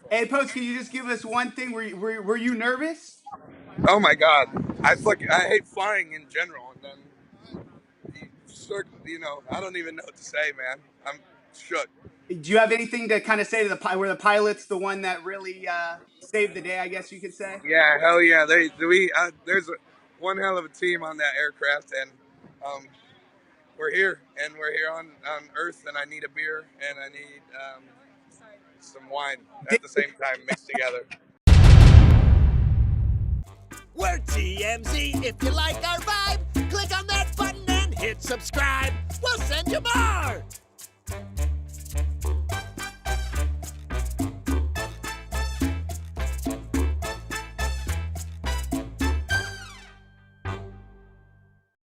Hey, Post, can you just give us one thing? Were you nervous? Oh my god, I hate flying in general, and then I don't even know what to say, man. I'm shook. Do you have anything to kind of say to where the pilot's the one that really saved the day? I guess you could say. Yeah, hell yeah. There's one hell of a team on that aircraft, and um, we're here on Earth, and I need a beer, and I need some wine at the same time mixed together. We're TMZ. If you like our vibe, click on that button and hit subscribe. We'll send you more.